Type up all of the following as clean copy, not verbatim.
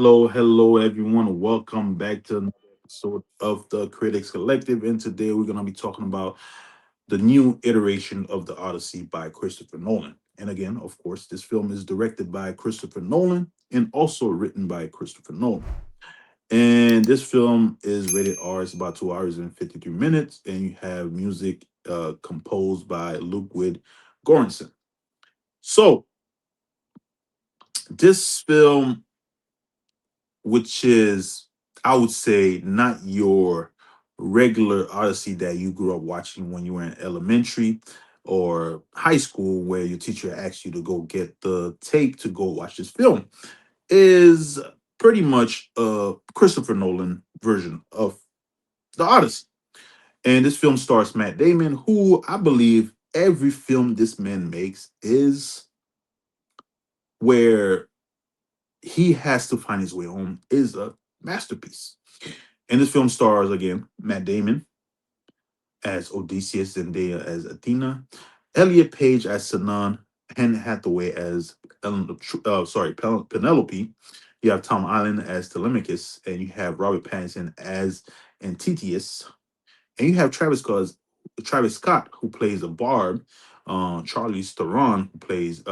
Hello, everyone. Welcome back to another episode of the Critics Collective. And today we're going to be talking about the new iteration of the Odyssey by Christopher Nolan. And again, of course, this film is directed by Christopher Nolan and also written by Christopher Nolan. And this film is rated R. It's about 2 hours and 53 minutes. And you have music composed by Ludwig Göransson. So, this film, which is, I would say, not your regular Odyssey that you grew up watching when you were in elementary or high school, where your teacher asked you to go get the tape to go watch this film, is pretty much a Christopher Nolan version of the Odyssey. And this film stars Matt Damon, who I believe every film this man makes is where he has to find his way home, is a masterpiece. And this film stars again Matt Damon as Odysseus, Zendaya as Athena, Elliot Page as Sinan, Anne Hathaway as Penelope. You have Tom Allen as Telemachus, and you have Robert Pattinson as Antitius, and you have Travis Scott who plays a barb, Charlie Theron who plays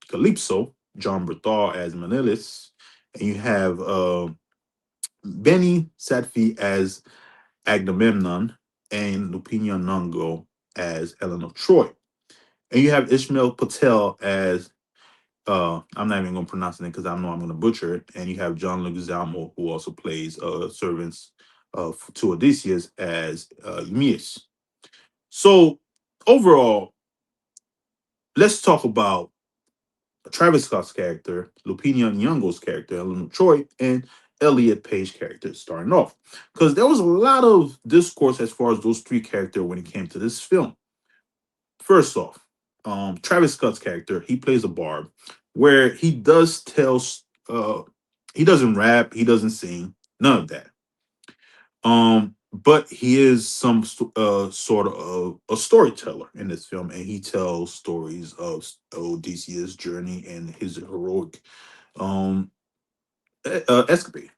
Calypso, John Berthal as Menelaus, and you have Benny Sadfi as Agamemnon, and Lupita Nyong'o as Ellen of Troy. And you have Ishmael Patel as I'm not even going to pronounce it because I know I'm going to butcher it. And you have John Leguizamo, who also plays servants to Odysseus as Eumaeus. So overall, let's talk about Travis Scott's character, Lupita Nyong'o's character, Ellen of Troy, and Elliot Page character starting off. Because there was a lot of discourse as far as those three characters when it came to this film. First off, Travis Scott's character, he plays a barb where he does tell, uh, he doesn't rap, he doesn't sing, none of that. But he is some sort of a storyteller in this film, and he tells stories of Odysseus' journey and his heroic um escapade.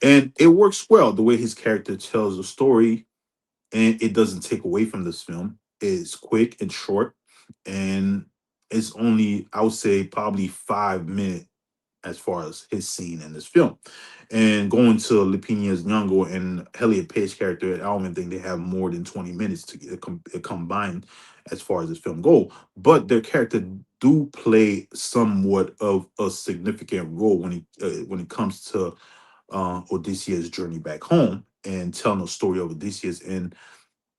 And it works well the way his character tells the story, and it doesn't take away from this film. It's quick and short, and it's only, I would say, probably 5 minutes as far as his scene in this film. And going to Lupita's Nyong'o and Elliot Page character, I don't even think they have more than 20 minutes to combine as far as this film go. But their character do play somewhat of a significant role when it comes to Odysseus' journey back home and telling the story of Odysseus and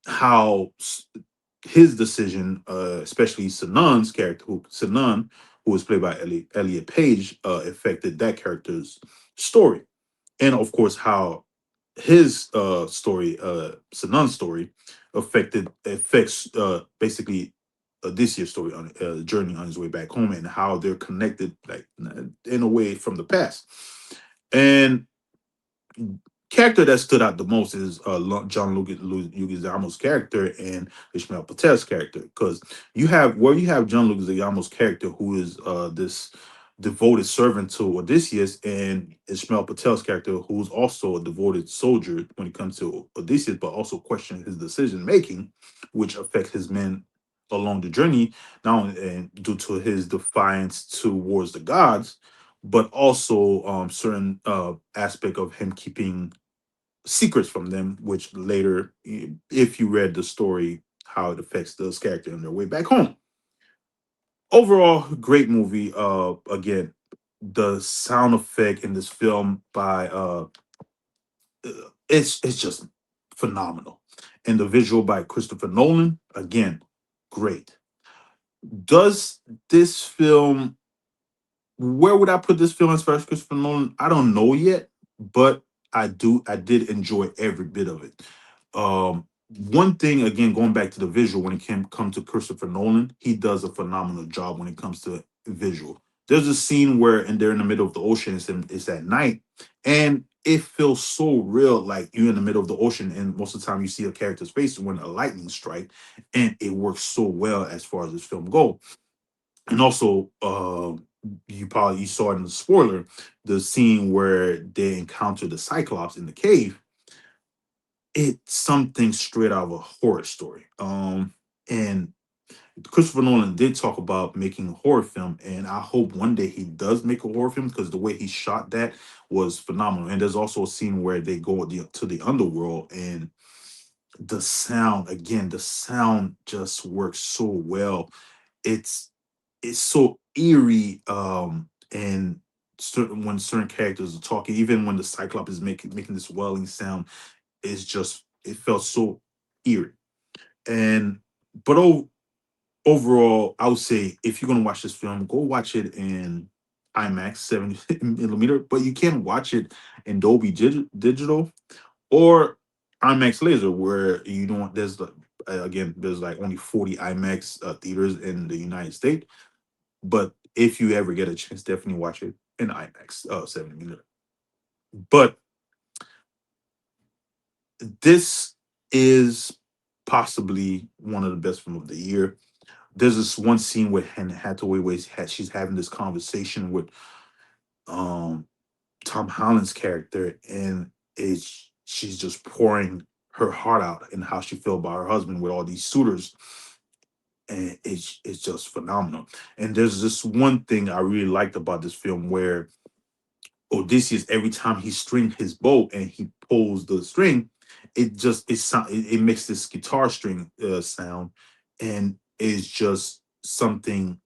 how his decision, especially Sinan's character, Sinan, who was played by Elliot Page, affected that character's story, and of course how his story, Sinan's story, affects basically Odysseus' story on journey on his way back home, and how they're connected, like in a way from the past. And character that stood out the most is John Leguizamo's character and Ishmael Patel's character, because you have John Leguizamo's character, who is this devoted servant to Odysseus, and Ishmael Patel's character, who's also a devoted soldier when it comes to Odysseus, but also questioning his decision making, which affects his men along the journey, not only and due to his defiance towards the gods, but also certain aspect of him keeping secrets from them, which later, if you read the story, how it affects those characters on their way back home. Overall, great movie. Again, the sound effect in this film by it's just phenomenal, and the visual by Christopher Nolan, again, great. Does this film, where would I put this film as far as Christopher Nolan? I don't know yet, but I did enjoy every bit of it. One thing, again, going back to the visual, when it come to Christopher Nolan, he does a phenomenal job when it comes to visual. There's a scene where, and they're in the middle of the ocean, it's at night, and it feels so real, like you're in the middle of the ocean, and most of the time you see a character's face when a lightning strike, and it works so well as far as this film go. And also, you saw it in the spoiler, the scene where they encounter the Cyclops in the cave. It's something straight out of a horror story. And Christopher Nolan did talk about making a horror film, and I hope one day he does make a horror film because the way he shot that was phenomenal. And there's also a scene where they go to the underworld, and the sound again, the sound just works so well. It's it's so eerie, and certain when certain characters are talking, even when the Cyclops is making this wailing sound, it felt so eerie. And but overall, I would say if you're gonna watch this film, go watch it in IMAX 70 millimeter, but you can watch it in Dolby Digital or IMAX Laser, where you don't. Again, there's like only 40 IMAX theaters in the United States. But if you ever get a chance, definitely watch it in IMAX 70 millimeter. But this is possibly one of the best film of the year. There's this one scene with Anne Hathaway where she's having this conversation with um Tom Holland's character, and she's just pouring her heart out and how she felt about her husband with all these suitors, and it's just phenomenal. And there's this one thing I really liked about this film where Odysseus, every time he string his bow and he pulls the string, it makes this guitar string sound, and it's just something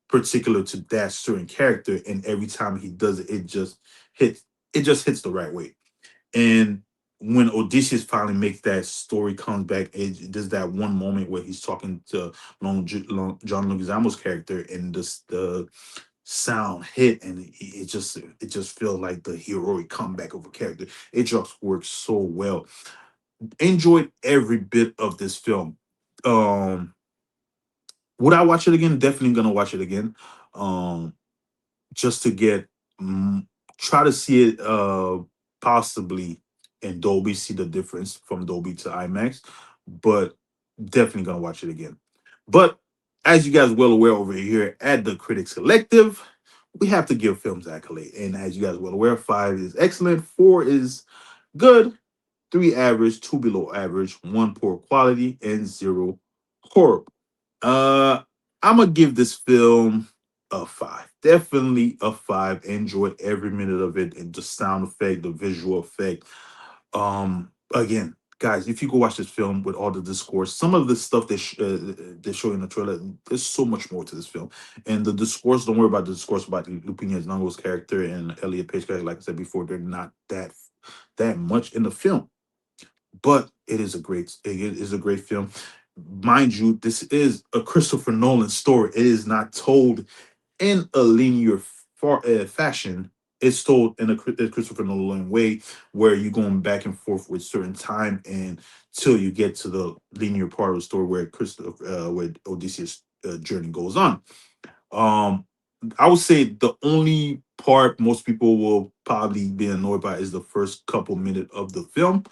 particular to that certain character. And every time he does it, hits it just hits the right way. And when Odysseus finally makes that story comes back, there's that one moment where he's talking to John Leguizamo's character, and the sound hit, and it just feels like the heroic comeback of a character. It just works so well. Enjoyed every bit of this film. Um, would I watch it again? Definitely gonna watch it again. Um, just to get mm, try to see it possibly in Dolby, see the difference from Dolby to IMAX, but definitely gonna watch it again. But as you guys well aware over here at the Critics Collective, we have to give films accolade. And as you guys well aware, 5 is excellent, 4 is good, 3 average, 2 below average, 1 poor quality, and 0 horrible. Uh, I'm gonna give this film a 5. Definitely a 5. Enjoyed every minute of it, and the sound effect, the visual effect. Again, guys, if you go watch this film with all the discourse, some of the stuff they show in the trailer, there's so much more to this film. And the discourse, don't worry about the discourse about Lupita Nyong'o's character and Elliot Page character. Like I said before, they're not that much in the film, but it is a great film. Mind you, this is a Christopher Nolan story. It is not told in a linear fashion. It's told in a Christopher Nolan way, where you're going back and forth with certain time and till you get to the linear part of the story where where Odysseus journey goes on. Um, I would say the only part most people will probably be annoyed by is the first couple minutes of the film,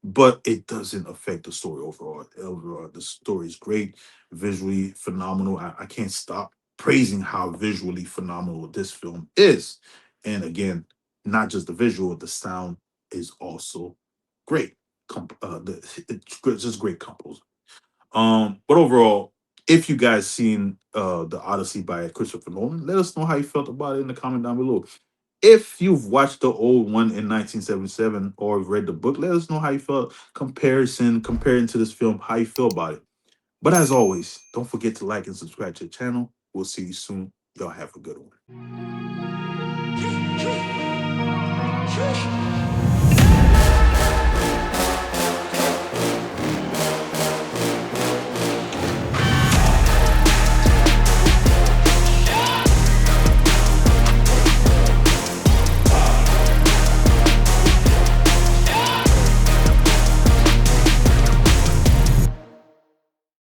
but it doesn't affect the story overall. Overall, the story is great, visually phenomenal. I can't stop praising how visually phenomenal this film is. And again, not just the visual, the sound is also great. It's just great composing. But overall, if you guys seen the Odyssey by Christopher Nolan, let us know how you felt about it in the comment down below. If you've watched the old one in 1977 or read the book, let us know how you felt comparing to this film, how you feel about it. But as always, don't forget to like and subscribe to the channel. We'll see you soon. Y'all have a good one.